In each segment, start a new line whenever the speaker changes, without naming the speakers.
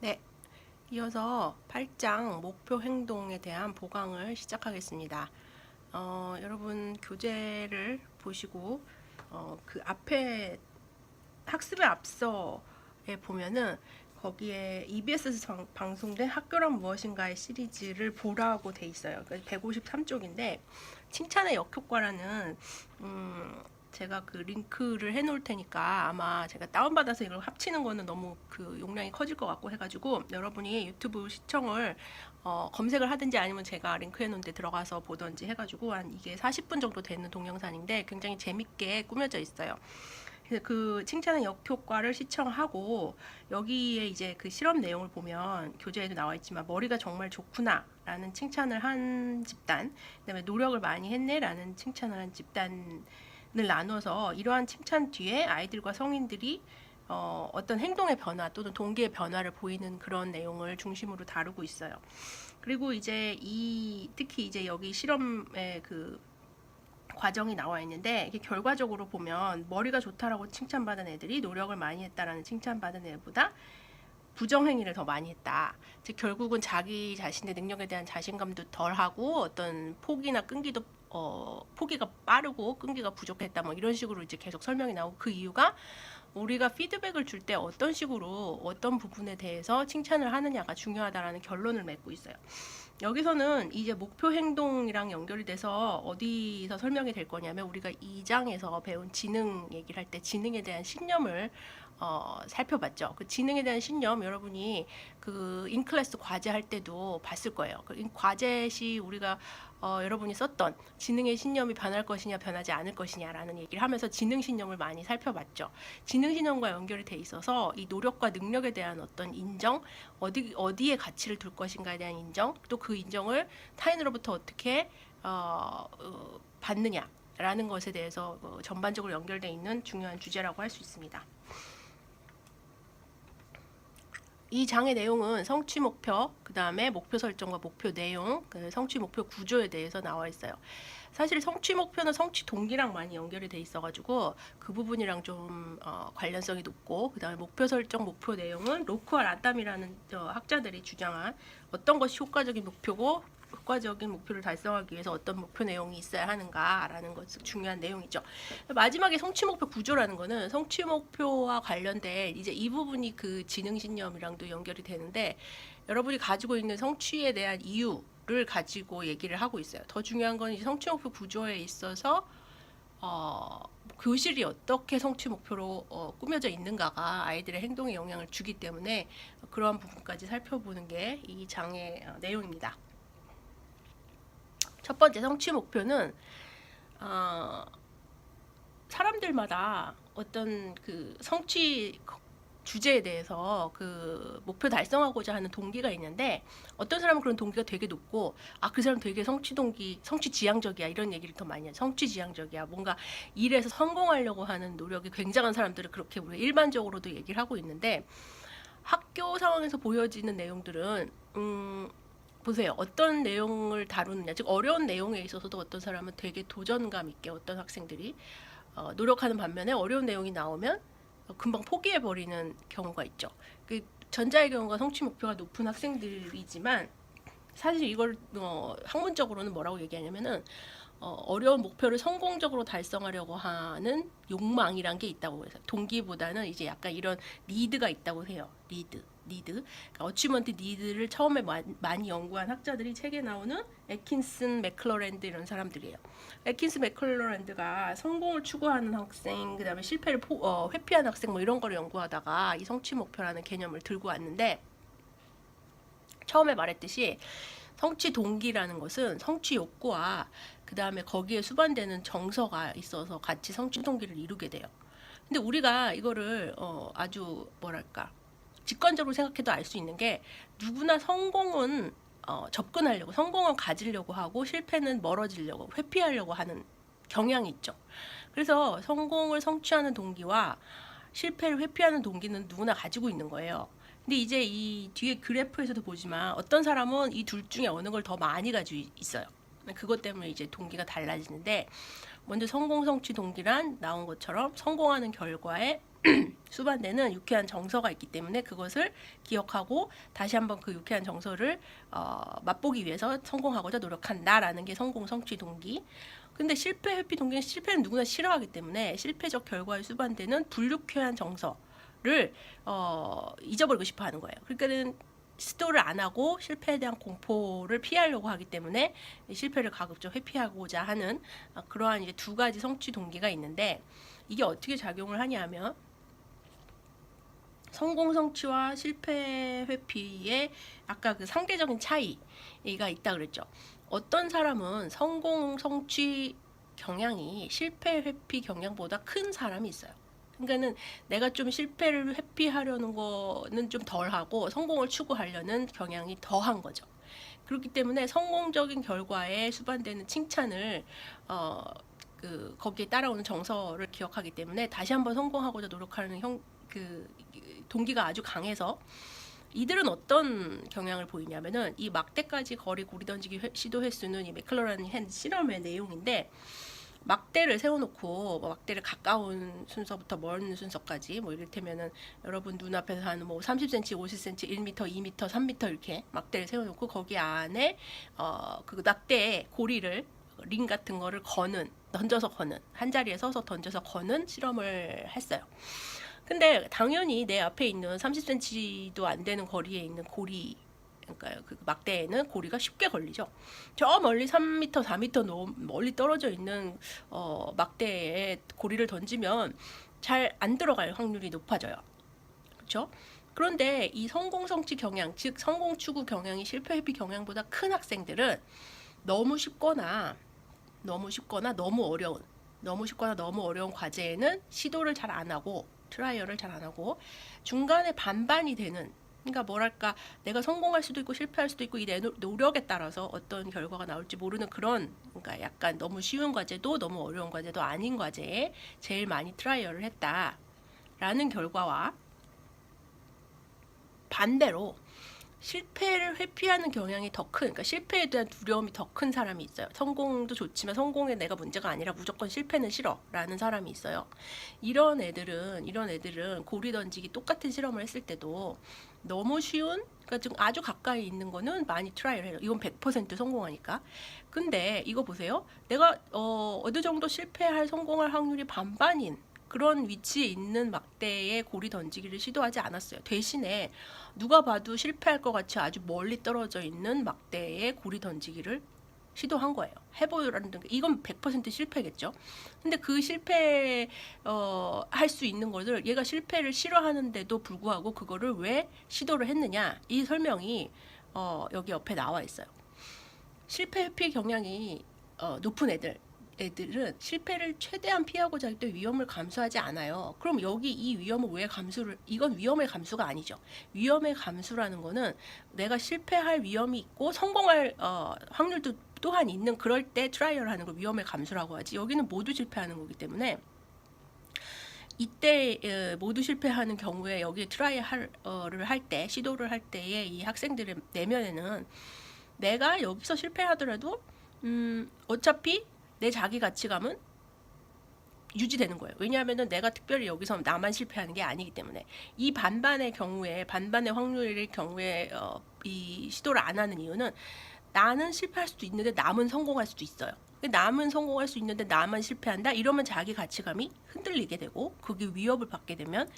네, 이어서 8장 목표 행동에 대한 보강을 시작하겠습니다. 여러분 교재를 보시고 그 앞에 학습에 앞서에 보면은 거기에 EBS에서 방송된 학교란 무엇인가의 시리즈를 보라고 돼 있어요. 153쪽인데 칭찬의 역효과라는 제가 그 링크를 해놓을 테니까 아마 제가 다운받아서 이걸 합치는 거는 너무 그 용량이 커질 것 같고 해가지고 여러분이 유튜브 시청을 검색을 하든지 아니면 제가 링크 해놓은 데 들어가서 보든지 해가지고 한 이게 40분 정도 되는 동영상인데 굉장히 재밌게 꾸며져 있어요. 그래서 그 칭찬의 역효과를 시청하고 여기에 이제 그 실험 내용을 보면 교재에도 나와 있지만 머리가 정말 좋구나 라는 칭찬을 한 집단, 그다음에 노력을 많이 했네 라는 칭찬을 한 집단을 나눠서 이러한 칭찬 뒤에 아이들과 성인들이 어떤 행동의 변화 또는 동기의 변화를 보이는 그런 내용을 중심으로 다루고 있어요. 그리고 이제 특히 이제 여기 실험의 그 과정이 나와 있는데 이게 결과적으로 보면 머리가 좋다라고 칭찬받은 애들이 노력을 많이 했다라는 칭찬받은 애보다 부정행위를 더 많이 했다. 즉 결국은 자기 자신의 능력에 대한 자신감도 덜하고 어떤 포기나 끈기도 포기가 빠르고 끈기가 부족했다. 뭐 이런 식으로 이제 계속 설명이 나오고 그 이유가 우리가 피드백을 줄 때 어떤 식으로 어떤 부분에 대해서 칭찬을 하느냐가 중요하다라는 결론을 맺고 있어요. 여기서는 이제 목표 행동이랑 연결이 돼서 어디서 설명이 될 거냐면 우리가 2장에서 배운 지능 얘기를 할 때 지능에 대한 신념을 살펴봤죠. 그 지능에 대한 신념 여러분이 그 인클래스 과제 할 때도 봤을 거예요. 그 과제 시 우리가 여러분이 썼던 지능의 신념이 변할 것이냐 변하지 않을 것이냐라는 얘기를 하면서 지능 신념을 많이 살펴봤죠. 지능 신념과 연결이 돼 있어서 이 노력과 능력에 대한 어떤 인정, 어디에 가치를 둘 것인가에 대한 인정, 또 그 인정을 타인으로부터 어떻게 받느냐라는 것에 대해서 전반적으로 연결되어 있는 중요한 주제라고 할 수 있습니다. 이 장의 내용은 성취 목표, 그 다음에 목표 설정과 목표 내용, 그 성취 목표 구조에 대해서 나와 있어요. 사실 성취 목표는 성취 동기랑 많이 연결이 돼 있어가지고 그 부분이랑 좀 관련성이 높고, 그 다음에 목표 설정, 목표 내용은 로크와 라담이라는 학자들이 주장한 어떤 것이 효과적인 목표고 효과적인 목표를 달성하기 위해서 어떤 목표 내용이 있어야 하는가라는 것이 중요한 내용이죠. 마지막에 성취 목표 구조라는 거는 성취 목표와 관련된 이제 이 부분이 그 지능 신념이랑도 연결이 되는데 여러분이 가지고 있는 성취에 대한 이유를 가지고 얘기를 하고 있어요. 더 중요한 건 이 성취 목표 구조에 있어서 교실이 어떻게 성취 목표로 꾸며져 있는가가 아이들의 행동에 영향을 주기 때문에 그러한 부분까지 살펴보는 게 이 장의 내용입니다. 첫 번째 성취 목표는 사람들마다 어떤 그 성취 주제에 대해서 그 목표 달성하고자 하는 동기가 있는데 어떤 사람은 그런 동기가 되게 높고 그 사람 되게 성취 동기, 성취 지향적이야 이런 얘기를 더 많이 해요. 성취 지향적이야. 뭔가 일에서 성공하려고 하는 노력이 굉장한 사람들을 그렇게 우리가 일반적으로도 얘기를 하고 있는데 학교 상황에서 보여지는 내용들은 보세요. 어떤 내용을 다루느냐. 즉 어려운 내용에 있어서도 어떤 사람은 되게 도전감 있게 어떤 학생들이 노력하는 반면에 어려운 내용이 나오면 금방 포기해버리는 경우가 있죠. 그 전자의 경우가 성취 목표가 높은 학생들이지만 사실 이걸 학문적으로는 뭐라고 얘기하냐면은 어려운 목표를 성공적으로 달성하려고 하는 욕망이란 게 있다고 해서 동기보다는 이제 약간 이런 니드가 있다고 해요. 니드. 그러니까 어치먼트 니드를 처음에 많이 연구한 학자들이 책에 나오는 애킨슨, 맥클러랜드 이런 사람들이에요. 애킨슨, 맥클러랜드가 성공을 추구하는 학생, 그다음에 실패를 회피하는 학생 뭐 이런 거를 연구하다가 이 성취 목표라는 개념을 들고 왔는데 처음에 말했듯이 성취 동기라는 것은 성취 욕구와 그 다음에 거기에 수반되는 정서가 있어서 같이 성취 동기를 이루게 돼요. 근데 우리가 이거를 아주 뭐랄까 직관적으로 생각해도 알 수 있는 게 누구나 성공은 접근하려고 성공을 가지려고 하고 실패는 멀어지려고 회피하려고 하는 경향이 있죠. 그래서 성공을 성취하는 동기와 실패를 회피하는 동기는 누구나 가지고 있는 거예요. 근데 이제 이 뒤에 그래프에서도 보지만 어떤 사람은 이 둘 중에 어느 걸 더 많이 가지고 있어요. 그것 때문에 이제 동기가 달라지는데 먼저 성공 성취 동기란 나온 것처럼 성공하는 결과에 수반되는 유쾌한 정서가 있기 때문에 그것을 기억하고 다시 한번 그 유쾌한 정서를 맛보기 위해서 성공하고자 노력한다라는 게 성공 성취 동기. 근데 실패 회피 동기는 실패는 누구나 싫어하기 때문에 실패적 결과에 수반되는 불유쾌한 정서를 잊어버리고 싶어 하는 거예요. 그러니까는 시도를 안 하고 실패에 대한 공포를 피하려고 하기 때문에 실패를 가급적 회피하고자 하는 그러한 이제 두 가지 성취 동기가 있는데 이게 어떻게 작용을 하냐면 성공 성취와 실패 회피의 아까 그 상대적인 차이가 있다 그랬죠. 어떤 사람은 성공 성취 경향이 실패 회피 경향보다 큰 사람이 있어요. 그러니까는 내가 좀 실패를 회피하려는 거는 좀 덜하고 성공을 추구하려는 경향이 더한 거죠. 그렇기 때문에 성공적인 결과에 수반되는 칭찬을 거기에 따라오는 정서를 기억하기 때문에 다시 한번 성공하고자 노력하는 동기가 아주 강해서 이들은 어떤 경향을 보이냐면은 이 막대까지 거리 고리 던지기 시도 횟수는 이 맥클러란이 한 실험의 내용인데 막대를 세워놓고 막대를 가까운 순서부터 먼 순서까지 이를테면은 여러분 눈앞에서 한 30cm, 50cm, 1m, 2m, 3m 이렇게 막대를 세워놓고 거기 안에 그 막대의 고리를 링 같은 거를 던져서 거는 한 자리에 서서 던져서 거는 실험을 했어요. 근데 당연히 내 앞에 있는 30cm도 안 되는 거리에 있는 고리, 그러니까 그 막대에는 고리가 쉽게 걸리죠. 저 멀리 3m, 4m 너무 멀리 떨어져 있는 막대에 고리를 던지면 잘 안 들어갈 확률이 높아져요. 그렇죠? 그런데 이 성공 성취 경향, 즉 성공 추구 경향이 실패 회피 경향보다 큰 학생들은 너무 쉽거나 너무 어려운 과제에는 시도를 잘 안 하고 트라이얼을 잘 안 하고 중간에 반반이 되는, 그러니까 뭐랄까 내가 성공할 수도 있고 실패할 수도 있고 이 내 노력에 따라서 어떤 결과가 나올지 모르는 그런, 그러니까 약간 너무 쉬운 과제도 너무 어려운 과제도 아닌 과제에 제일 많이 트라이얼을 했다라는 결과와 반대로 실패를 회피하는 경향이 더 큰, 그러니까 실패에 대한 두려움이 더 큰 사람이 있어요. 성공도 좋지만 성공에 내가 문제가 아니라 무조건 실패는 싫어라는 사람이 있어요. 이런 애들은 고리 던지기 똑같은 실험을 했을 때도 너무 쉬운, 그러니까 좀 아주 가까이 있는 거는 많이 트라이를 해요. 이건 100% 성공하니까. 근데 이거 보세요. 내가 어느 정도 실패할 성공할 확률이 반반인 그런 위치에 있는 막대에 고리 던지기를 시도하지 않았어요. 대신에 누가 봐도 실패할 것 같이 아주 멀리 떨어져 있는 막대에 고리 던지기를 시도한 거예요. 해보라는 게 이건 100% 실패겠죠. 근데 그 실패 할 수 있는 것을 얘가 실패를 싫어하는데도 불구하고 그거를 왜 시도를 했느냐, 이 설명이 여기 옆에 나와 있어요. 실패 회피 경향이 높은 애들은 실패를 최대한 피하고자 할 때 위험을 감수하지 않아요. 그럼 여기 이 위험을 왜 감수를, 이건 위험의 감수가 아니죠. 위험의 감수라는 거는 내가 실패할 위험이 있고 성공할 확률도 또한 있는 그럴 때 트라이얼 하는 걸 위험의 감수라고 하지, 여기는 모두 실패하는 거기 때문에 이때 모두 실패하는 경우에 여기 트라이얼을 할 때, 시도를 할 때의 이 학생들의 내면에는 내가 여기서 실패하더라도 어차피 내 자기 가치감은 유지되는 거예요. 왜냐하면은 내가 특별히 여기서 나만 실패하는 게 아니기 때문에. 이 반반의 확률일 경우에 이 시도를 안 하는 이유는 나는 실패할 수도 있는데 남은 성공할 수도 있어요. 남은 성공할 수 있는데 나만 실패한다? 이러면 자기 가치감이 흔들리게 되고 그게 위협을 받게 되면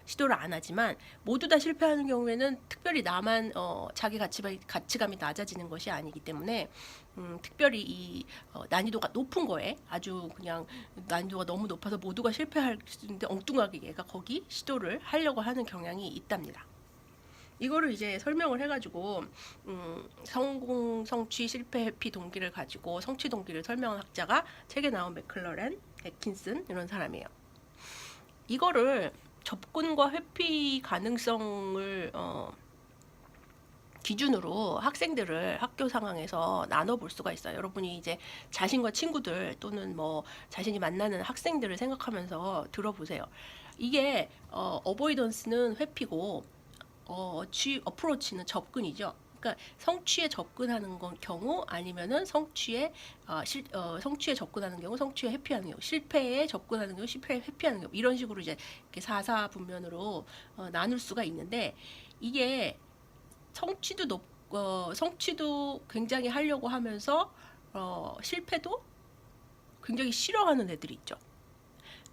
시도를 안 하지만, 모두 다 실패하는 경우에는 특별히 나만 자기 가치감이 낮아지는 것이 아니기 때문에 특별히 이 난이도가 높은 거에, 아주 그냥 난이도가 너무 높아서 모두가 실패할 수 있는데 엉뚱하게 얘가 거기 시도를 하려고 하는 경향이 있답니다. 이거를 이제 설명을 해가지고 성공, 성취, 실패, 회피 동기를 가지고 성취 동기를 설명한 학자가 책에 나온 맥클러렌, 애킨슨 이런 사람이에요. 이거를 접근과 회피 가능성을 기준으로 학생들을 학교 상황에서 나눠볼 수가 있어요. 여러분이 이제 자신과 친구들 또는 자신이 만나는 학생들을 생각하면서 들어보세요. 이게 어보이던스는 회피고 어프로치는 접근이죠. 그러니까 성취에 접근하는 경우 아니면은 성취에 접근하는 경우, 성취에 회피하는 경우, 실패에 접근하는 경우, 실패에 회피하는 경우 이런 식으로 이제 이렇게 사사분면으로 나눌 수가 있는데 이게 성취도 굉장히 하려고 하면서 실패도 굉장히 싫어하는 애들이 있죠.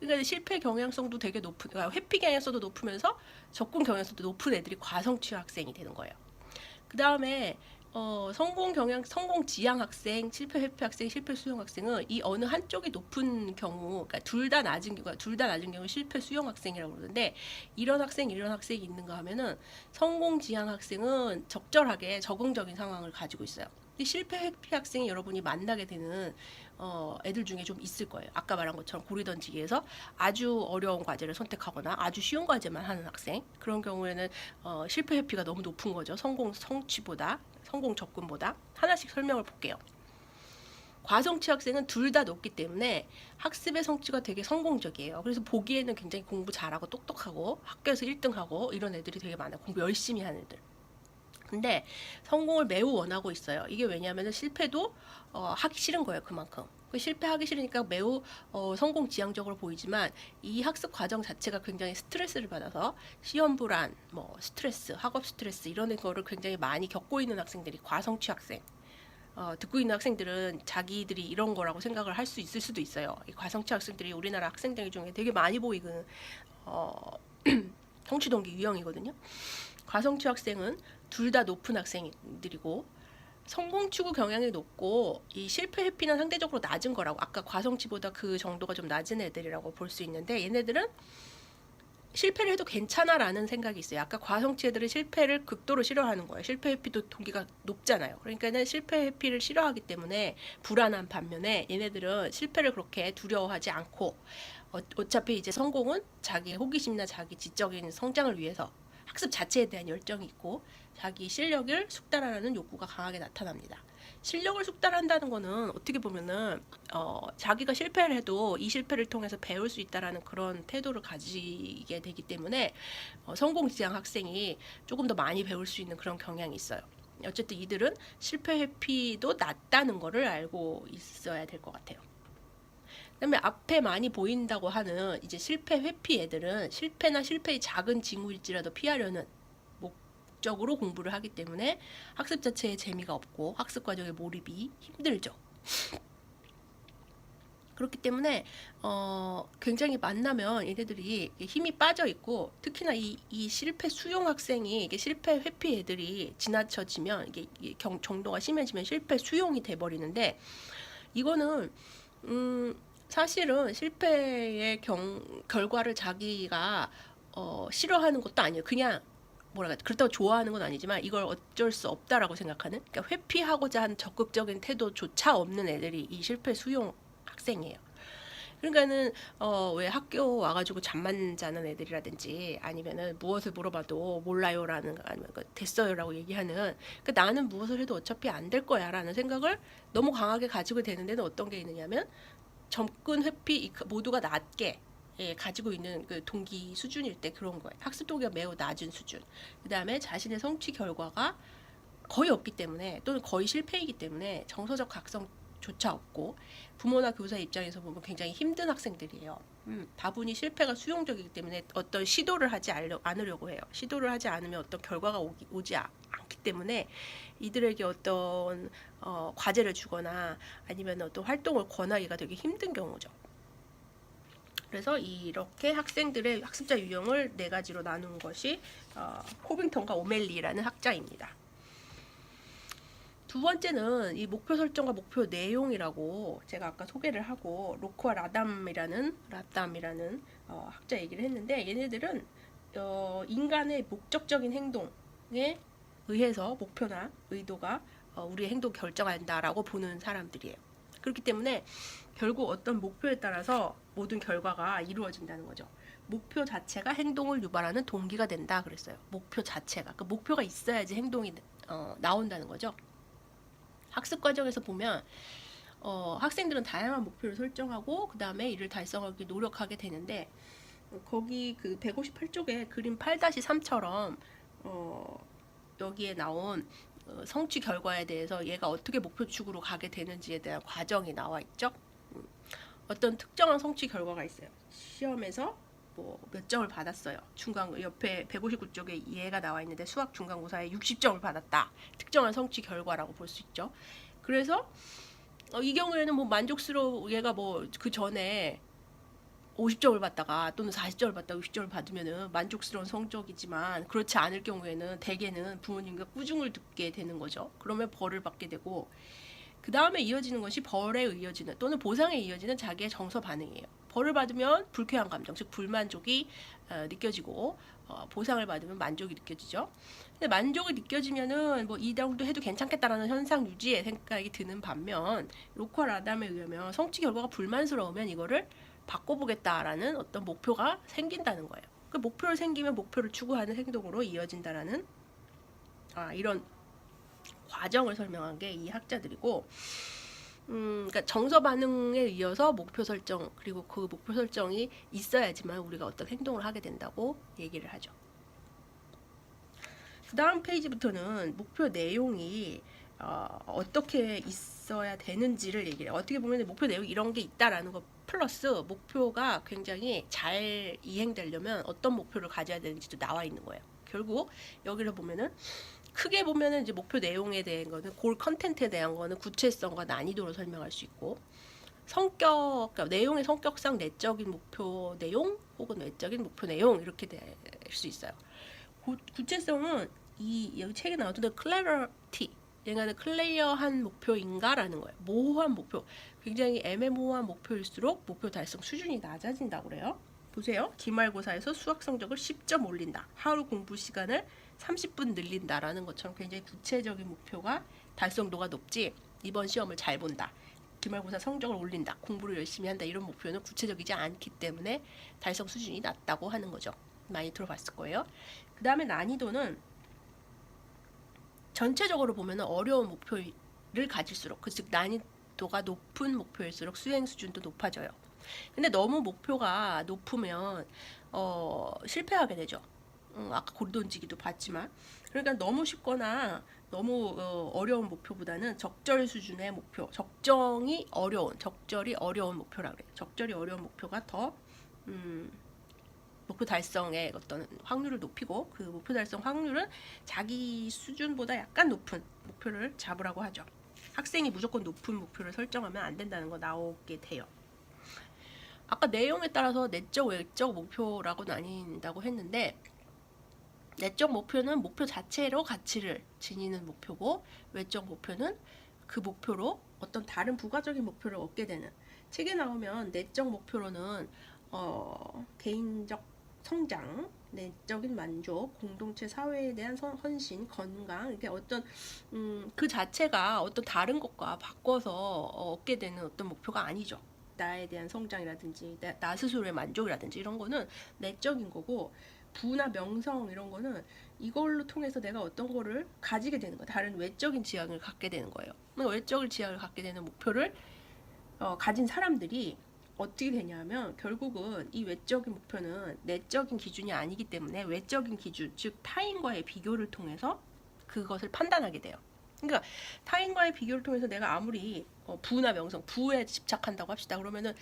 그러니까 실패 경향성도 되게 그러니까 회피 경향성도 높으면서 접근 경향성도 높은 애들이 과성취 학생이 되는 거예요. 그 다음에 성공 지향 학생, 실패 회피 학생, 실패 수용 학생은 이 어느 한쪽이 높은 경우, 그러니까 둘 다 낮은 경우 실패 수용 학생이라고 그러는데 이런 학생이 있는가 하면은 성공 지향 학생은 적절하게 적응적인 상황을 가지고 있어요. 실패 회피 학생이 여러분이 만나게 되는 애들 중에 좀 있을 거예요. 아까 말한 것처럼 고리 던지기에서 아주 어려운 과제를 선택하거나 아주 쉬운 과제만 하는 학생, 그런 경우에는 실패 회피가 너무 높은 거죠. 성공 접근보다. 하나씩 설명을 볼게요. 과성취 학생은 둘 다 높기 때문에 학습의 성취가 되게 성공적이에요. 그래서 보기에는 굉장히 공부 잘하고 똑똑하고 학교에서 1등하고 이런 애들이 되게 많아요. 공부 열심히 하는 애들. 근데 성공을 매우 원하고 있어요. 이게 왜냐하면 실패도 하기 싫은 거예요. 그만큼. 실패하기 싫으니까 매우 성공 지향적으로 보이지만 이 학습 과정 자체가 굉장히 스트레스를 받아서 시험 불안, 스트레스, 학업 스트레스 이런 거를 굉장히 많이 겪고 있는 학생들이 과성취 학생. 듣고 있는 학생들은 자기들이 이런 거라고 생각을 할 수 있을 수도 있어요. 이 과성취 학생들이 우리나라 학생들 중에 되게 많이 보이는 성취 동기 유형이거든요. 과성취 학생은 둘 다 높은 학생들이고 성공 추구 경향이 높고 이 실패 회피는 상대적으로 낮은 거라고, 아까 과성취보다 그 정도가 좀 낮은 애들이라고 볼 수 있는데 얘네들은 실패를 해도 괜찮아라는 생각이 있어요. 아까 과성취 애들은 실패를 극도로 싫어하는 거예요. 실패 회피도 동기가 높잖아요. 그러니까는 실패 회피를 싫어하기 때문에 불안한 반면에 얘네들은 실패를 그렇게 두려워하지 않고 어차피 이제 성공은 자기 호기심이나 자기 지적인 성장을 위해서 학습 자체에 대한 열정이 있고 자기 실력을 숙달하라는 욕구가 강하게 나타납니다. 실력을 숙달한다는 거는 어떻게 보면은 자기가 실패를 해도 이 실패를 통해서 배울 수 있다라는 그런 태도를 가지게 되기 때문에 성공 지향 학생이 조금 더 많이 배울 수 있는 그런 경향이 있어요. 어쨌든 이들은 실패 회피도 낮다는 거를 알고 있어야 될 것 같아요. 그다음에 앞에 많이 보인다고 하는 이제 실패 회피 애들은 실패나 실패의 작은 징후일지라도 피하려는 목적으로 공부를 하기 때문에 학습 자체에 재미가 없고 학습 과정에 몰입이 힘들죠. 그렇기 때문에 굉장히 만나면 얘네들이 힘이 빠져 있고 특히나 이 실패 수용 학생이 이게 실패 회피 애들이 지나쳐지면 이게 정도가 심해지면 실패 수용이 돼 버리는데 이거는 사실은 실패의 결과를 자기가 싫어하는 것도 아니에요. 그냥 그렇다고 좋아하는 건 아니지만 이걸 어쩔 수 없다라고 생각하는, 그러니까 회피하고자 하는 적극적인 태도조차 없는 애들이 이 실패 수용 학생이에요. 그러니까는 왜 학교 와가지고 잠만 자는 애들이라든지 아니면은 무엇을 물어봐도 몰라요라는, 아니면 됐어요라고 얘기하는, 그러니까 나는 무엇을 해도 어차피 안 될 거야라는 생각을 너무 강하게 가지고 되는 데는 어떤 게 있느냐면 접근 회피 모두가 낮게 가지고 있는 그 동기 수준일 때 그런 거예요. 학습 동기가 매우 낮은 수준. 그 다음에 자신의 성취 결과가 거의 없기 때문에 또는 거의 실패이기 때문에 정서적 각성조차 없고 부모나 교사 입장에서 보면 굉장히 힘든 학생들이에요. 다분히 실패가 수용적이기 때문에 어떤 시도를 하지 않으려고 해요. 시도를 하지 않으면 어떤 결과가 오지 않기 때문에 이들에게 어떤 과제를 주거나 아니면 어떤 활동을 권하기가 되게 힘든 경우죠. 그래서 이렇게 학생들의 학습자 유형을 4가지로 나눈 것이 코빙턴과 오멜리라는 학자입니다. 두 번째는 이 목표 설정과 목표 내용이라고 제가 아까 소개를 하고 로크와 라담이라는 학자 얘기를 했는데 얘네들은 인간의 목적적인 행동에 의해서 목표나 의도가 우리의 행동 결정한다라고 보는 사람들이에요. 그렇기 때문에 결국 어떤 목표에 따라서 모든 결과가 이루어진다는 거죠. 목표 자체가 행동을 유발하는 동기가 된다 그랬어요. 목표 자체가. 그 목표가 있어야지 행동이 나온다는 거죠. 학습 과정에서 보면 학생들은 다양한 목표를 설정하고 그 다음에 이를 달성하기 노력하게 되는데 거기 그 158쪽에 그림 8-3처럼 여기에 나온 성취 결과에 대해서 얘가 어떻게 목표축으로 가게 되는지에 대한 과정이 나와 있죠. 어떤 특정한 성취 결과가 있어요. 시험에서 뭐 몇 점을 받았어요. 중간 옆에 159쪽에 얘가 나와 있는데 수학 중간고사에 60점을 받았다. 특정한 성취 결과라고 볼 수 있죠. 그래서 이 경우에는 뭐 만족스러워 얘가 뭐 그 전에 50점을 받다가 또는 40점을 받다가 60점을 받으면은 만족스러운 성적이지만 그렇지 않을 경우에는 대개는 부모님과 꾸중을 듣게 되는 거죠. 그러면 벌을 받게 되고 그 다음에 이어지는 것이 벌에 이어지는 또는 보상에 이어지는 자기의 정서 반응이에요. 벌을 받으면 불쾌한 감정, 즉 불만족이 느껴지고 보상을 받으면 만족이 느껴지죠. 근데 만족이 느껴지면은 뭐 이 정도 해도 괜찮겠다라는 현상 유지의 생각이 드는 반면 로컬 라담에 의하면 성취 결과가 불만스러우면 이거를 바꿔보겠다라는 어떤 목표가 생긴다는 거예요. 그 목표를 생기면 목표를 추구하는 행동으로 이어진다라는 이런 과정을 설명한 게 이 학자들이고, 그러니까 정서 반응에 이어서 목표 설정 그리고 그 목표 설정이 있어야지만 우리가 어떤 행동을 하게 된다고 얘기를 하죠. 그 다음 페이지부터는 목표 내용이 어떻게 있어야 되는지를 얘기해요. 어떻게 보면 목표 내용 이런 게 있다라는 거 플러스 목표가 굉장히 잘 이행되려면 어떤 목표를 가져야 되는지도 나와 있는 거예요. 결국 여기를 보면은 크게 보면은 이제 목표 내용에 대한 거는 골 컨텐츠에 대한 거는 구체성과 난이도로 설명할 수 있고 그러니까 내용의 성격상 내적인 목표 내용 혹은 외적인 목표 내용 이렇게 될 수 있어요. 구체성은 여기 책에 나오던 clarity 얘가 클리어한 목표인가라는 거예요. 모호한 목표, 굉장히 애매모호한 목표일수록 목표 달성 수준이 낮아진다고 그래요. 보세요. 기말고사에서 수학 성적을 10점 올린다. 하루 공부 시간을 30분 늘린다라는 것처럼 굉장히 구체적인 목표가 달성도가 높지. 이번 시험을 잘 본다. 기말고사 성적을 올린다. 공부를 열심히 한다. 이런 목표는 구체적이지 않기 때문에 달성 수준이 낮다고 하는 거죠. 많이 들어봤을 거예요. 그 다음에 난이도는 전체적으로 보면 어려운 목표를 가질수록 즉 난이도가 높은 목표일수록 수행 수준도 높아져요. 근데 너무 목표가 높으면 실패하게 되죠. 아까 고리돈지기도 봤지만 그러니까 너무 쉽거나 너무 어려운 목표보다는 적절 수준의 목표, 적절히 어려운 목표라 그래요. 적절히 어려운 목표가 더 목표 달성의 어떤 확률을 높이고 그 목표 달성 확률은 자기 수준보다 약간 높은 목표를 잡으라고 하죠. 학생이 무조건 높은 목표를 설정하면 안 된다는 거 나오게 돼요. 아까 내용에 따라서 내적, 외적 목표라고 나뉜다고 했는데 내적 목표는 목표 자체로 가치를 지니는 목표고 외적 목표는 그 목표로 어떤 다른 부가적인 목표를 얻게 되는 책에 나오면 내적 목표로는 개인적 성장, 내적인 만족, 공동체 사회에 대한 헌신, 건강 이렇게 어떤 그 자체가 어떤 다른 것과 바꿔서 얻게 되는 어떤 목표가 아니죠. 나에 대한 성장이라든지 나 스스로의 만족이라든지 이런 거는 내적인 거고 부나 명성 이런 거는 이걸로 통해서 내가 어떤 거를 가지게 되는 거예요. 다른 외적인 지향을 갖게 되는 거예요. 외적인 지향을 갖게 되는 목표를 가진 사람들이 어떻게 되냐면 결국은 이 외적인 목표는 내적인 기준이 아니기 때문에 외적인 기준, 즉 타인과의 비교를 통해서 그것을 판단하게 돼요. 그러니까 타인과의 비교를 통해서 내가 아무리 부나 명성, 부에 집착한다고 합시다. 그러면은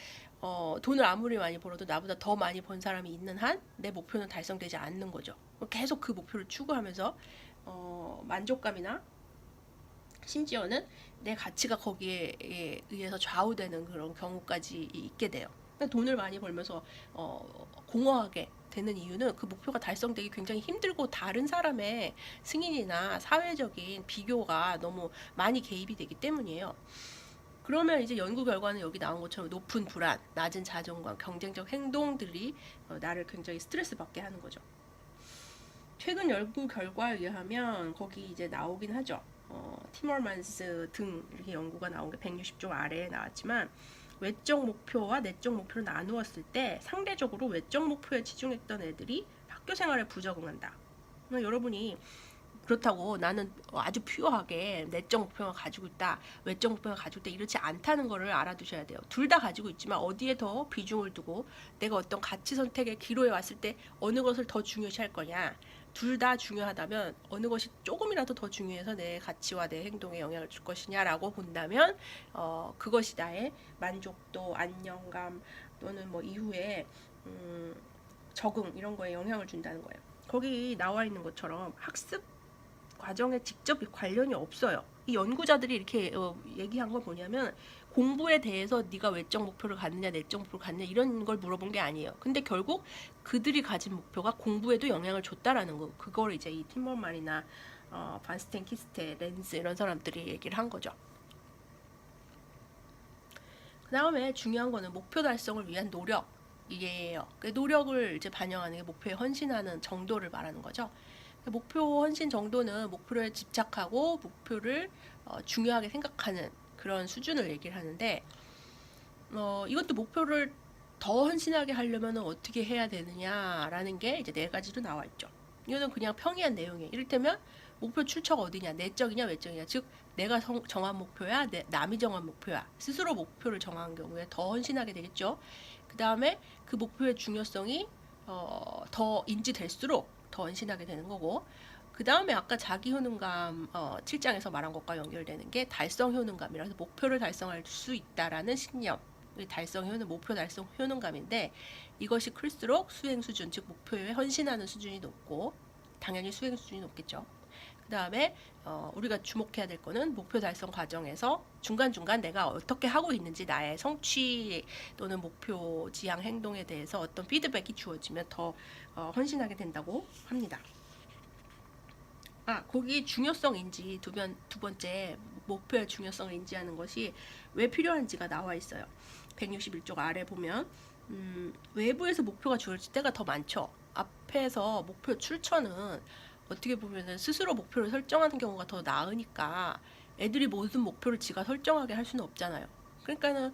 돈을 아무리 많이 벌어도 나보다 더 많이 번 사람이 있는 한 내 목표는 달성되지 않는 거죠. 계속 그 목표를 추구하면서 만족감이나 심지어는 내 가치가 거기에 의해서 좌우되는 그런 경우까지 있게 돼요. 돈을 많이 벌면서 공허하게 되는 이유는 그 목표가 달성되기 굉장히 힘들고 다른 사람의 승인이나 사회적인 비교가 너무 많이 개입이 되기 때문이에요. 그러면 이제 연구 결과는 여기 나온 것처럼 높은 불안, 낮은 자존감, 경쟁적 행동들이 나를 굉장히 스트레스 받게 하는 거죠. 최근 연구 결과에 의하면 거기 이제 나오긴 하죠. 티머만스 등 이렇게 연구가 나온 게 160쪽 아래에 나왔지만 외적 목표와 내적 목표를 나누었을 때 상대적으로 외적 목표에 치중했던 애들이 학교 생활에 부적응한다. 여러분이 그렇다고 나는 아주 퓨어하게 내적 목표만 가지고 있다, 외적 목표만 가지고 있다 이렇지 않다는 거를 알아두셔야 돼요. 둘 다 가지고 있지만 어디에 더 비중을 두고 내가 어떤 가치 선택의 기로에 왔을 때 어느 것을 더 중요시할 거냐, 둘 다 중요하다면 어느 것이 조금이라도 더 중요해서 내 가치와 내 행동에 영향을 줄 것이냐라고 본다면 그것이 나의 만족도, 안정감 또는 뭐 이후에 적응 이런 거에 영향을 준다는 거예요. 거기 나와 있는 것처럼 학습 과정에 직접 관련이 없어요. 이 연구자들이 이렇게 얘기한 걸 뭐냐면 공부에 대해서 네가 외적 목표를 갖느냐 내적 목표를 갖느냐 이런 걸 물어본 게 아니에요. 근데 결국 그들이 가진 목표가 공부에도 영향을 줬다라는 거. 그걸 이제 이 팀머만이나 반스텐, 키스테, 렌즈 이런 사람들이 얘기를 한 거죠. 그 다음에 중요한 거는 목표 달성을 위한 노력이에요. 그 노력을 이제 반영하는 게 목표에 헌신하는 정도를 말하는 거죠. 목표 헌신 정도는 목표에 집착하고 목표를 중요하게 생각하는 그런 수준을 얘기를 하는데 이것도 목표를 더 헌신하게 하려면 어떻게 해야 되느냐라는 게 이제 4가지로 나와 있죠. 이거는 그냥 평이한 내용이에요. 이를테면 목표 출처가 어디냐, 내적이냐 외적이냐, 즉 내가 정한 목표야, 남이 정한 목표야, 스스로 목표를 정한 경우에 더 헌신하게 되겠죠. 그 다음에 그 목표의 중요성이 더 인지될수록 더 헌신하게 되는 거고, 그 다음에 아까 자기 효능감 7장에서 말한 것과 연결되는 게 달성 효능감이라서 목표를 달성할 수 있다라는 신념, 달성 효능, 목표 달성 효능감인데 이것이 클수록 수행 수준, 즉 목표에 헌신하는 수준이 높고 당연히 수행 수준이 높겠죠. 그 다음에 우리가 주목해야 될 거는 목표 달성 과정에서 중간중간 내가 어떻게 하고 있는지 나의 성취 또는 목표 지향 행동에 대해서 어떤 피드백이 주어지면 더 헌신하게 된다고 합니다. 거기 중요성 인지 두 번째 목표의 중요성을 인지하는 것이 왜 필요한지가 나와 있어요. 161쪽 아래 보면 외부에서 목표가 주어질 때가 더 많죠. 앞에서 목표 출처는 어떻게 보면은 스스로 목표를 설정하는 경우가 더 나으니까 애들이 모든 목표를 지가 설정하게 할 수는 없잖아요. 그러니까는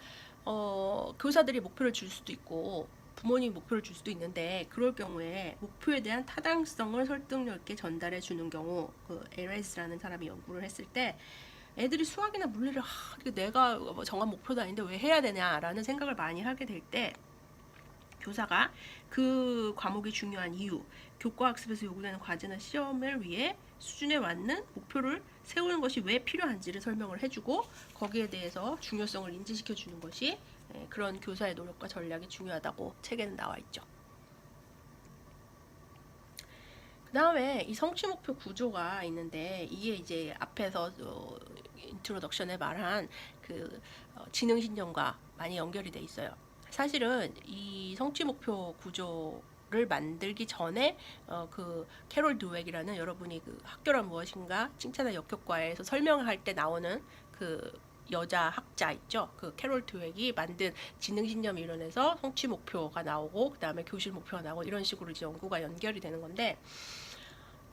교사들이 목표를 줄 수도 있고 부모님이 목표를 줄 수도 있는데 그럴 경우에 목표에 대한 타당성을 설득력 있게 전달해 주는 경우, 그 에레스라는 사람이 연구를 했을 때 애들이 수학이나 물리를 내가 정한 목표도 아닌데 왜 해야 되냐라는 생각을 많이 하게 될 때 교사가 그 과목이 중요한 이유, 교과학습에서 요구되는 과제나 시험을 위해 수준에 맞는 목표를 세우는 것이 왜 필요한지를 설명을 해주고 거기에 대해서 중요성을 인지시켜 주는 것이 그런 교사의 노력과 전략이 중요하다고 책에는 나와 있죠. 그 다음에 이 성취 목표 구조가 있는데 이게 이제 앞에서 인트로덕션에 말한 그 지능신념과 많이 연결이 돼 있어요. 사실은 이 성취 목표 구조를 만들기 전에 그 캐롤 드웩이라는 여러분이 그 학교란 무엇인가 칭찬의 역효과에서 설명할 때 나오는 그 여자 학자 있죠. 그 캐롤 드웩이 만든 지능신념 이론에서 성취 목표가 나오고 그 다음에 교실 목표가 나오고 이런 식으로 이제 연구가 연결이 되는 건데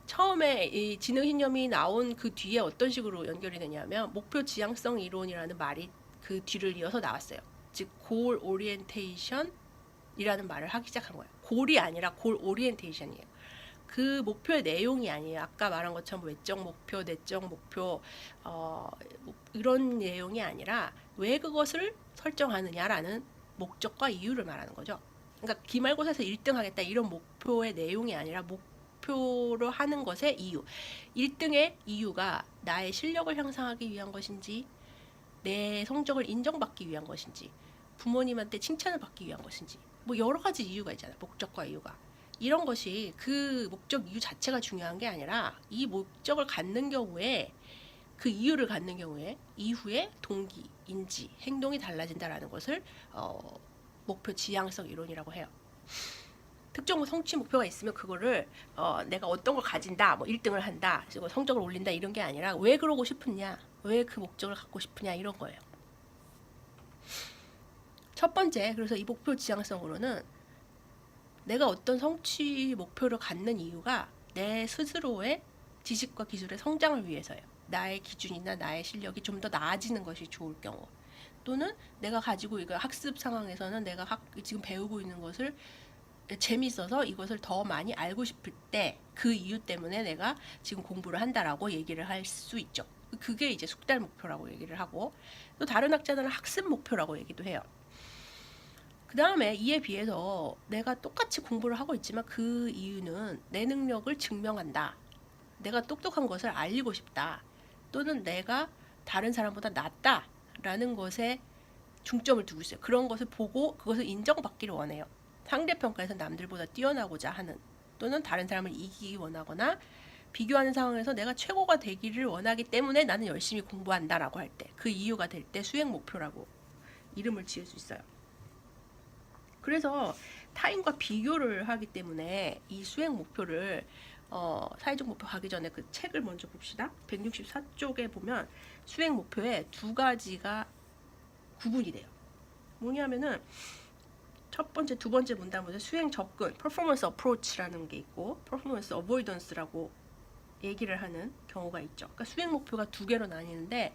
처음에 이 지능신념이 나온 그 뒤에 어떤 식으로 연결이 되냐면 목표 지향성 이론이라는 말이 그 뒤를 이어서 나왔어요. 즉 골 오리엔테이션이라는 말을 하기 시작한 거예요. 골이 아니라 골 오리엔테이션이에요. 그 목표의 내용이 아니에요. 아까 말한 것처럼 외적 목표, 내적 목표 이런 내용이 아니라 왜 그것을 설정하느냐라는 목적과 이유를 말하는 거죠. 그러니까 기말고사에서 1등 하겠다 이런 목표의 내용이 아니라 목표로 하는 것의 이유. 1등의 이유가 나의 실력을 향상하기 위한 것인지 내 성적을 인정받기 위한 것인지 부모님한테 칭찬을 받기 위한 것인지 뭐 여러 가지 이유가 있잖아요. 목적과 이유가. 이런 것이 그 목적 이유 자체가 중요한 게 아니라 이 목적을 갖는 경우에 그 이유를 갖는 경우에 이후에 동기, 인지, 행동이 달라진다라는 것을 목표 지향성 이론이라고 해요. 특정 성취 목표가 있으면 그거를 내가 어떤 걸 가진다, 뭐 1등을 한다, 그리고 성적을 올린다 이런 게 아니라 왜 그러고 싶으냐, 왜 그 목적을 갖고 싶으냐 이런 거예요. 첫 번째, 그래서 이 목표 지향성으로는 내가 어떤 성취 목표를 갖는 이유가 내 스스로의 지식과 기술의 성장을 위해서예요. 나의 기준이나 나의 실력이 좀 더 나아지는 것이 좋을 경우 또는 내가 가지고 이거 학습 상황에서는 내가 지금 배우고 있는 것을 재밌어서 이것을 더 많이 알고 싶을 때 그 이유 때문에 내가 지금 공부를 한다라고 얘기를 할 수 있죠. 그게 이제 숙달 목표라고 얘기를 하고 또 다른 학자들은 학습 목표라고 얘기도 해요. 그 다음에 이에 비해서 내가 똑같이 공부를 하고 있지만 그 이유는 내 능력을 증명한다. 내가 똑똑한 것을 알리고 싶다. 또는 내가 다른 사람보다 낫다라는 것에 중점을 두고 있어요. 그런 것을 보고 그것을 인정받기를 원해요. 상대평가에서 남들보다 뛰어나고자 하는, 또는 다른 사람을 이기기 원하거나 비교하는 상황에서 내가 최고가 되기를 원하기 때문에 나는 열심히 공부한다라고 할 때, 그 이유가 될 때 수행 목표라고 이름을 지을 수 있어요. 그래서 타인과 비교를 하기 때문에 이 수행 목표를 사회적 목표 가기 전에 그 책을 먼저 봅시다. 164쪽에 보면 수행 목표에 두 가지가 구분이 돼요. 뭐냐면은 첫 번째, 두 번째 문단보다 수행 접근, performance approach라는 게 있고 performance avoidance라고 얘기를 하는 경우가 있죠. 그러니까 수행 목표가 두 개로 나뉘는데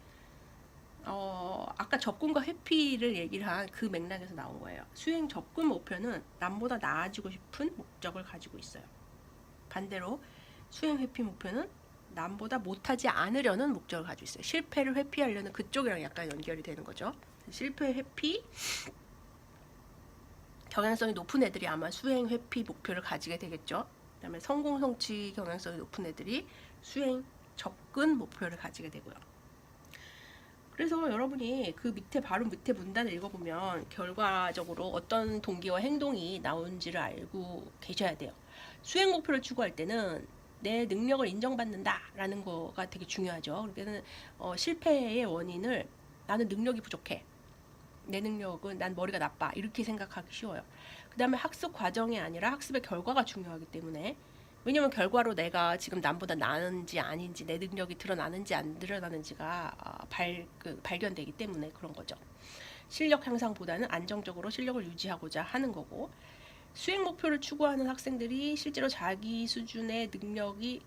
아까 접근과 회피를 얘기를 한 그 맥락에서 나온 거예요. 수행 접근 목표는 남보다 나아지고 싶은 목적을 가지고 있어요. 반대로 수행 회피 목표는 남보다 못하지 않으려는 목적을 가지고 있어요. 실패를 회피하려는 그쪽이랑 약간 연결이 되는 거죠. 실패 회피, 경향성이 높은 애들이 아마 수행 회피 목표를 가지게 되겠죠. 그다음에 성공 성취 경향성이 높은 애들이 수행 접근 목표를 가지게 되고요. 그래서 여러분이 그 밑에 바로 밑에 문단을 읽어보면 결과적으로 어떤 동기와 행동이 나온지를 알고 계셔야 돼요. 수행 목표를 추구할 때는 내 능력을 인정받는다라는 거가 되게 중요하죠. 그러니까 실패의 원인을 나는 능력이 부족해. 내 능력은 난 머리가 나빠. 이렇게 생각하기 쉬워요. 그 다음에 학습 과정이 아니라 학습의 결과가 중요하기 때문에, 왜냐면 결과로 내가 지금 남보다 나은지 아닌지, 내 능력이 드러나는지 안 드러나는지가 발견되기 때문에 그런 거죠. 실력 향상보다는 안정적으로 실력을 유지하고자 하는 거고, 수행 목표를 추구하는 학생들이 실제로 자기 수준에서 능력이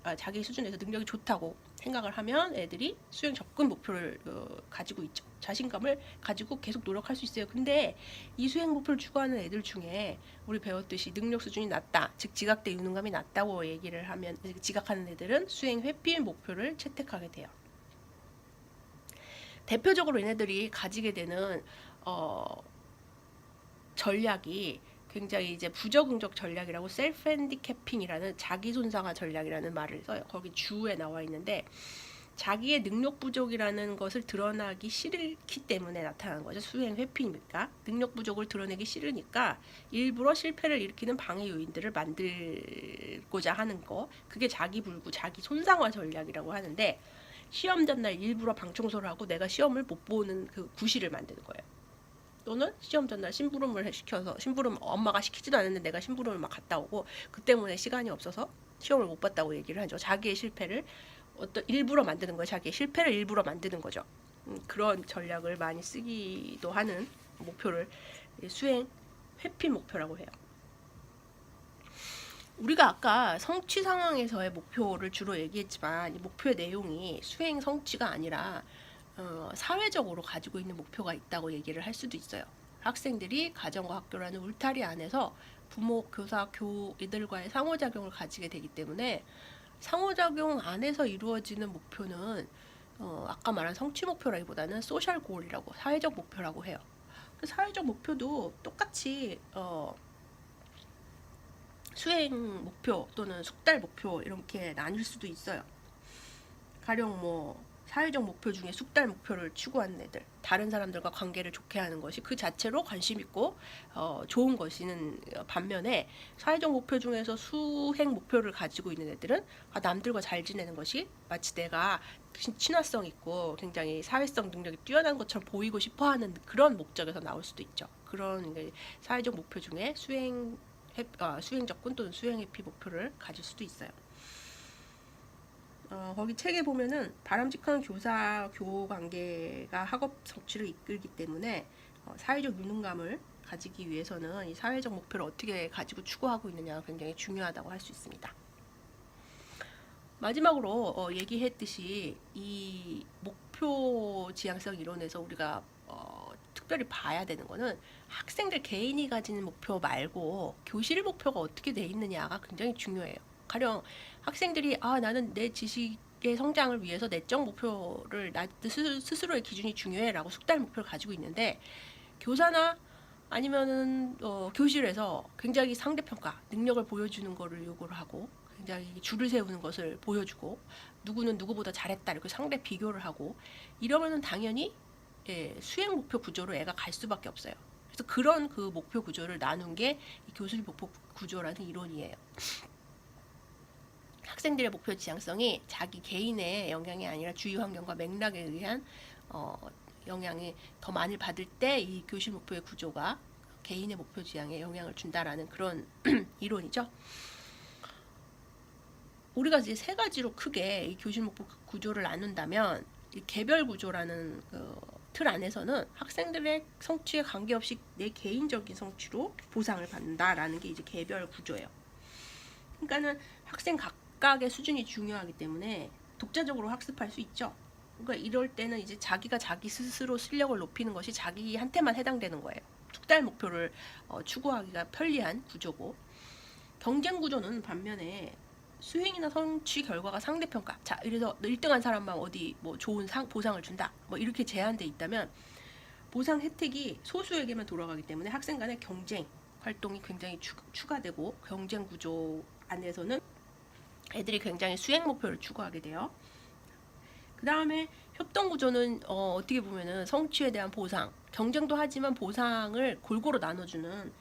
좋다고 생각을 하면 애들이 수행 접근 목표를 가지고 있죠. 자신감을 가지고 계속 노력할 수 있어요. 근데 이 수행 목표를 추구하는 애들 중에 우리 배웠듯이 능력 수준이 낮다, 즉 지각대 유능감이 낮다고 얘기를 하면, 지각하는 애들은 수행 회피 목표를 채택하게 돼요. 대표적으로 얘네들이 가지게 되는 전략이 굉장히 이제 부적응적 전략이라고, 셀프 핸디캐핑이라는 자기 손상화 전략이라는 말을 써요. 거기 주에 나와 있는데, 자기의 능력 부족이라는 것을 드러나기 싫기 때문에 나타나는 거죠. 수행 회피니까 능력 부족을 드러내기 싫으니까 일부러 실패를 일으키는 방해 요인들을 만들고자 하는 거, 그게 자기 불구, 자기 손상화 전략이라고 하는데, 시험 전날 일부러 방청소를 하고 내가 시험을 못 보는 그 구실을 만드는 거예요. 또는 시험 전날 심부름을 시켜서, 심부름 엄마가 시키지도 않았는데 내가 심부름을 막 갔다 오고 그 때문에 시간이 없어서 시험을 못 봤다고 얘기를 하죠. 자기의 실패를 일부러 만드는 거예요. 자기의 실패를 일부러 만드는 거죠. 그런 전략을 많이 쓰기도 하는 목표를 수행 회피 목표라고 해요. 우리가 아까 성취 상황에서의 목표를 주로 얘기했지만, 이 목표의 내용이 수행 성취가 아니라 사회적으로 가지고 있는 목표가 있다고 얘기를 할 수도 있어요. 학생들이 가정과 학교라는 울타리 안에서 부모, 교사, 이들과의 상호작용을 가지게 되기 때문에 상호작용 안에서 이루어지는 목표는 아까 말한 성취 목표라기보다는 소셜 골이라고, 사회적 목표라고 해요. 그 사회적 목표도 똑같이 수행 목표 또는 숙달 목표 이렇게 나뉠 수도 있어요. 가령 사회적 목표 중에 숙달 목표를 추구하는 애들, 다른 사람들과 관계를 좋게 하는 것이 그 자체로 관심 있고 좋은 것이는 반면에, 사회적 목표 중에서 수행 목표를 가지고 있는 애들은 남들과 잘 지내는 것이 마치 내가 친화성 있고 굉장히 사회성 능력이 뛰어난 것처럼 보이고 싶어하는 그런 목적에서 나올 수도 있죠. 그런 사회적 목표 중에 수행 접근 또는 수행 회피 목표를 가질 수도 있어요. 거기 책에 보면은 바람직한 교사 교우 관계가 학업 성취를 이끌기 때문에 사회적 유능감을 가지기 위해서는 이 사회적 목표를 어떻게 가지고 추구하고 있느냐가 굉장히 중요하다고 할 수 있습니다. 마지막으로 얘기했듯이 이 목표 지향성 이론에서 우리가 특별히 봐야 되는 거는, 학생들 개인이 가지는 목표 말고 교실 목표가 어떻게 돼 있느냐가 굉장히 중요해요. 가령 학생들이 나는 내 지식의 성장을 위해서 내적 목표를, 나 스스로의 기준이 중요해 라고 숙달 목표를 가지고 있는데, 교사나 아니면은 교실에서 굉장히 상대평가, 능력을 보여주는 거를 요구를 하고 굉장히 줄을 세우는 것을 보여주고 누구는 누구보다 잘했다 이렇게 상대 비교를 하고 이러면은 당연히 수행 목표 구조로 애가 갈 수밖에 없어요. 그래서 그런 그 목표 구조를 나눈 게 이 교실 목표 구조라는 이론이에요. 학생들의 목표 지향성이 자기 개인의 영향이 아니라 주위 환경과 맥락에 의한 영향이 더 많이 받을 때 이 교실 목표의 구조가 개인의 목표 지향에 영향을 준다라는 그런 이론이죠. 우리가 이제 세 가지로 크게 이 교실 목표 구조를 나눈다면 이 개별 구조라는 틀 안에서는 학생들의 성취에 관계없이 내 개인적인 성취로 보상을 받는다라는 게 이제 개별 구조예요. 그러니까는 학생 각각의 수준이 중요하기 때문에 독자적으로 학습할 수 있죠. 그러니까 이럴 때는 이제 자기가 자기 스스로 실력을 높이는 것이 자기한테만 해당되는 거예요. 숙달 목표를 추구하기가 편리한 구조고, 경쟁 구조는 반면에 수행이나 성취 결과가 상대평가. 자, 그래서 1등한 사람만 어디 뭐 좋은 보상을 준다. 뭐 이렇게 제한돼 있다면 보상 혜택이 소수에게만 돌아가기 때문에 학생 간의 경쟁 활동이 굉장히 추가되고 경쟁 구조 안에서는 애들이 굉장히 수행 목표를 추구하게 돼요. 그 다음에 협동 구조는 어떻게 보면은 성취에 대한 보상, 경쟁도 하지만 보상을 골고루 나눠주는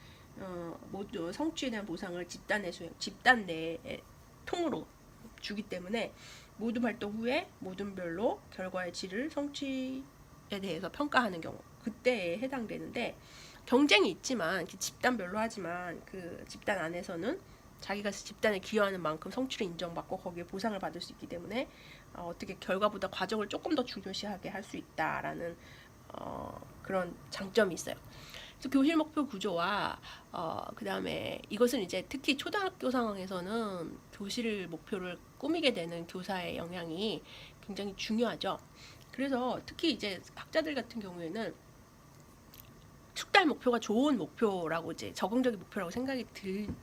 성취에 대한 보상을 집단 내에 통으로 주기 때문에 모든 활동 후에 모든별로 결과의 질을 성취에 대해서 평가하는 경우 그때에 해당되는데, 경쟁이 있지만 집단별로 하지만 그 집단 안에서는 자기가 집단에 기여하는 만큼 성취를 인정받고 거기에 보상을 받을 수 있기 때문에 어떻게 결과보다 과정을 조금 더 중요시하게 할 수 있다라는 그런 장점이 있어요. 그래서 교실 목표 구조와 그 다음에 이것은 이제 특히 초등학교 상황에서는 교실 목표를 꾸미게 되는 교사의 영향이 굉장히 중요하죠. 그래서 특히 이제 학자들 같은 경우에는 숙달 목표가 좋은 목표라고 이제 적응적인 목표라고 생각이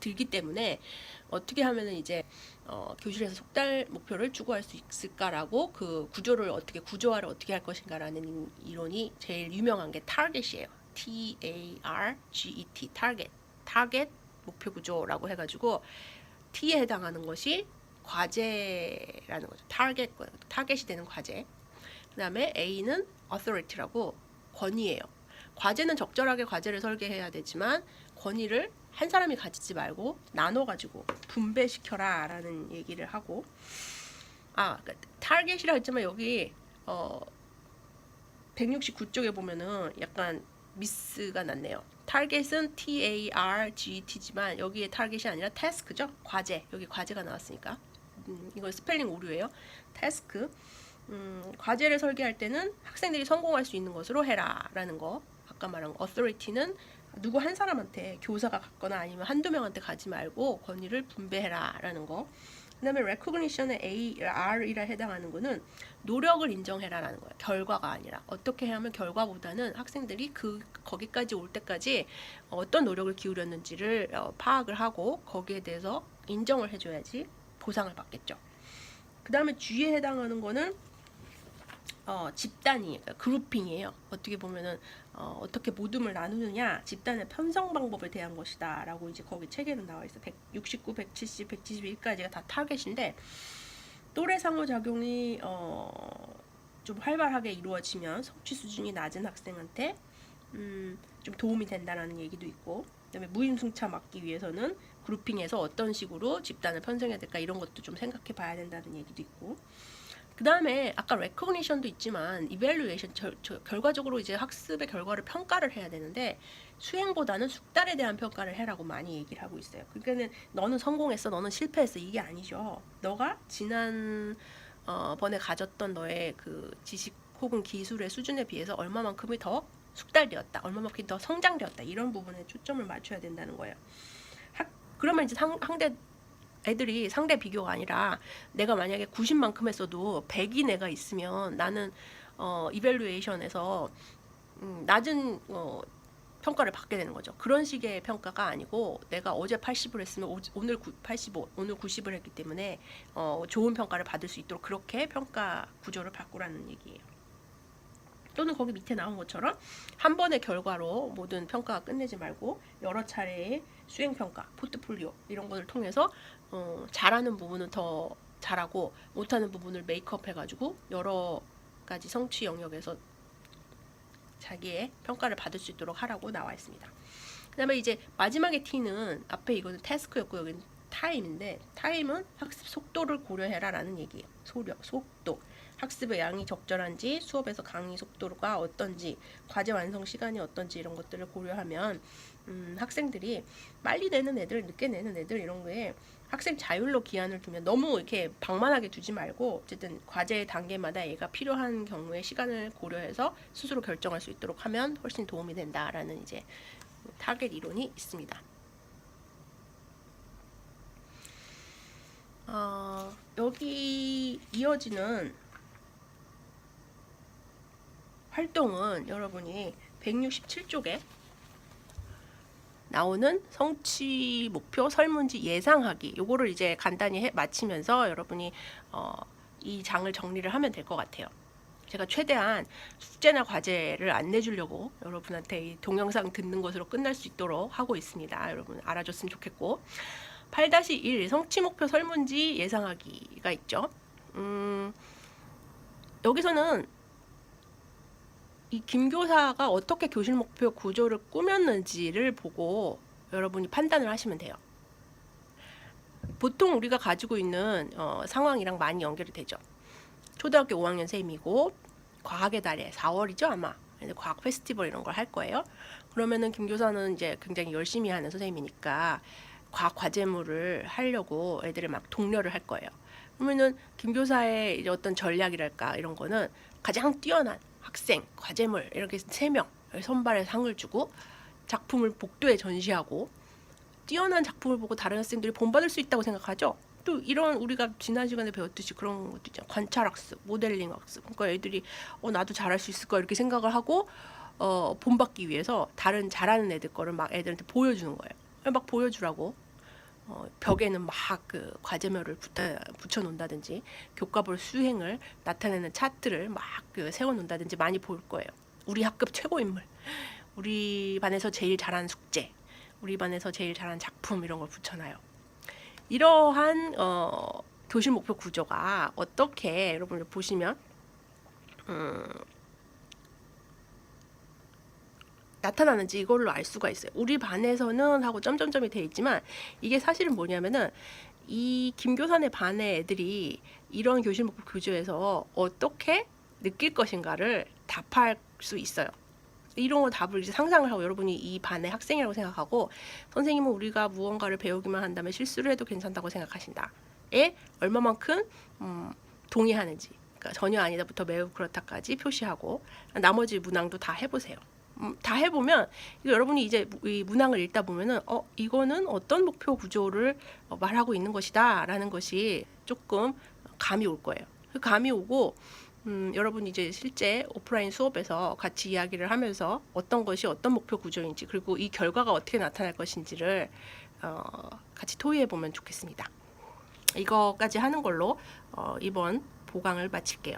들기 때문에 어떻게 하면은 이제 교실에서 숙달 목표를 추구할 수 있을까라고 그 구조를 어떻게 구조화를 어떻게 할 것인가라는 이론이 제일 유명한 게 타겟이에요. TARGET 타겟 목표 구조라고 해가지고 T에 해당하는 것이 과제라는 거죠. 타겟이 되는 과제. 그 다음에 A는 authority라고 권위예요. 과제는 적절하게 과제를 설계해야 되지만 권위를 한 사람이 가지지 말고 나눠가지고 분배시켜라 라는 얘기를 하고, 그러니까 타겟이라 했지만 여기 169쪽에 보면은 약간 미스가 났네요. 타겟은 TARGET지만 여기에 타겟이 아니라 태스크죠. 과제. 여기 과제가 나왔으니까 이건 스펠링 오류예요. 태스크. 과제를 설계할 때는 학생들이 성공할 수 있는 것으로 해라 라는 거. 아까 말한 authority는 누구 한 사람한테 교사가 갖거나 아니면 한두 명한테 가지 말고 권위를 분배해라 라는 거. 그 다음에 recognition의 R이라 해당하는 거는 노력을 인정해라 라는 거예요. 결과가 아니라 어떻게 하면 결과보다는 학생들이 거기까지 올 때까지 어떤 노력을 기울였는지를 파악을 하고 거기에 대해서 인정을 해줘야지 보상을 받겠죠. 그 다음에 G에 해당하는 거는 집단이 그러니까 그룹핑이에요. 어떻게 보면은 어떻게 모둠을 나누느냐, 집단의 편성 방법에 대한 것이다 라고 이제 거기 책에는 나와 있어. 169, 170, 171까지가 다 타겟인데 또래 상호작용이 좀 활발하게 이루어지면 성취 수준이 낮은 학생한테 좀 도움이 된다라는 얘기도 있고, 그다음에 무임승차 막기 위해서는 그룹핑에서 어떤 식으로 집단을 편성해야 될까 이런 것도 좀 생각해 봐야 된다는 얘기도 있고, 그 다음에 아까 recognition도 있지만 evaluation 결과적으로 이제 학습의 결과를 평가를 해야 되는데 수행보다는 숙달에 대한 평가를 해라고 많이 얘기를 하고 있어요. 그러니까는 너는 성공했어, 너는 실패했어 이게 아니죠. 너가 지난 번에 가졌던 너의 그 지식 혹은 기술의 수준에 비해서 얼마만큼이 더 숙달되었다, 얼마만큼 더 성장되었다 이런 부분에 초점을 맞춰야 된다는 거예요. 그러면 이제 애들이 상대 비교가 아니라 내가 만약에 90만큼 했어도 100인 애가 있으면 나는 이밸루에이션에서 낮은 평가를 받게 되는 거죠. 그런 식의 평가가 아니고 내가 어제 80을 했으면 오늘 85, 오늘 90을 했기 때문에 좋은 평가를 받을 수 있도록 그렇게 평가 구조를 바꾸라는 얘기예요. 또는 거기 밑에 나온 것처럼 한 번의 결과로 모든 평가가 끝내지 말고 여러 차례의 수행평가, 포트폴리오 이런 것을 통해서 잘하는 부분은 더 잘하고 못하는 부분을 메이크업 해가지고 여러 가지 성취 영역에서 자기의 평가를 받을 수 있도록 하라고 나와 있습니다. 그 다음에 이제 마지막에 T는 앞에 이거는 태스크였고 여기는 타임인데 타임은 학습 속도를 고려해라 라는 얘기예요. 속도. 학습의 양이 적절한지, 수업에서 강의 속도가 어떤지, 과제 완성 시간이 어떤지 이런 것들을 고려하면 학생들이 빨리 내는 애들, 늦게 내는 애들 이런 거에 학생 자율로 기한을 두면 너무 이렇게 방만하게 두지 말고 어쨌든 과제 단계마다 얘가 필요한 경우에 시간을 고려해서 스스로 결정할 수 있도록 하면 훨씬 도움이 된다라는 이제 타겟 이론이 있습니다. 여기 이어지는 활동은 여러분이 167쪽에 나오는 성취 목표 설문지 예상하기 요거를 이제 간단히 마치면서 여러분이 이 장을 정리를 하면 될 것 같아요. 제가 최대한 숙제나 과제를 안 내주려고 여러분한테 이 동영상 듣는 것으로 끝날 수 있도록 하고 있습니다. 여러분 알아줬으면 좋겠고 8-1 성취 목표 설문지 예상하기가 있죠. 여기서는 이 김교사가 어떻게 교실 목표 구조를 꾸몄는지를 보고 여러분이 판단을 하시면 돼요. 보통 우리가 가지고 있는 상황이랑 많이 연결이 되죠. 초등학교 5학년 쌤이고 과학의 달에 4월이죠 아마 과학 페스티벌 이런 걸 할 거예요. 그러면은 김교사는 이제 굉장히 열심히 하는 선생님이니까 과학 과제물을 하려고 애들을 막 독려를 할 거예요. 그러면은 김교사의 이제 어떤 전략이랄까 이런 거는 가장 뛰어난 학생, 과제물 이렇게 3명 선발에 상을 주고 작품을 복도에 전시하고 뛰어난 작품을 보고 다른 학생들이 본받을 수 있다고 생각하죠. 또 이런 우리가 지난 시간에 배웠듯이 그런 것도 있잖아요. 관찰학습, 모델링 학습. 그러니까 애들이 나도 잘할 수 있을 거야 이렇게 생각을 하고 본받기 위해서 다른 잘하는 애들 거를 막 애들한테 보여주는 거예요. 막 보여주라고 벽에는 막 그 과제물을 붙여 놓는다든지 교과볼 수행을 나타내는 차트를 막 그 세워 놓는다든지 많이 볼 거예요. 우리 학급 최고 인물, 우리 반에서 제일 잘하는 숙제, 우리 반에서 제일 잘하는 작품 이런 걸 붙여놔요. 이러한 교실 목표 구조가 어떻게 여러분들 보시면 나타나는지 이걸로 알 수가 있어요. 우리 반에서는 하고 점점점이 돼 있지만 이게 사실은 뭐냐면은 이 김교산의 반의 애들이 이런 교실 목표 구조에서 어떻게 느낄 것인가를 답할 수 있어요. 이런 거 답을 이제 상상을 하고 여러분이 이 반의 학생이라고 생각하고 선생님은 우리가 무언가를 배우기만 한다면 실수를 해도 괜찮다고 생각하신다에 얼마만큼 동의하는지 그러니까 전혀 아니다부터 매우 그렇다까지 표시하고 나머지 문항도 다 해보세요. 다 해보면 여러분이 이제 이 문항을 읽다 보면은 이거는 어떤 목표 구조를 말하고 있는 것이다 라는 것이 조금 감이 올 거예요. 그 감이 오고 여러분이 이제 실제 오프라인 수업에서 같이 이야기를 하면서 어떤 것이 어떤 목표 구조인지 그리고 이 결과가 어떻게 나타날 것인지를 같이 토의해 보면 좋겠습니다. 이거까지 하는 걸로 이번 보강을 마칠게요.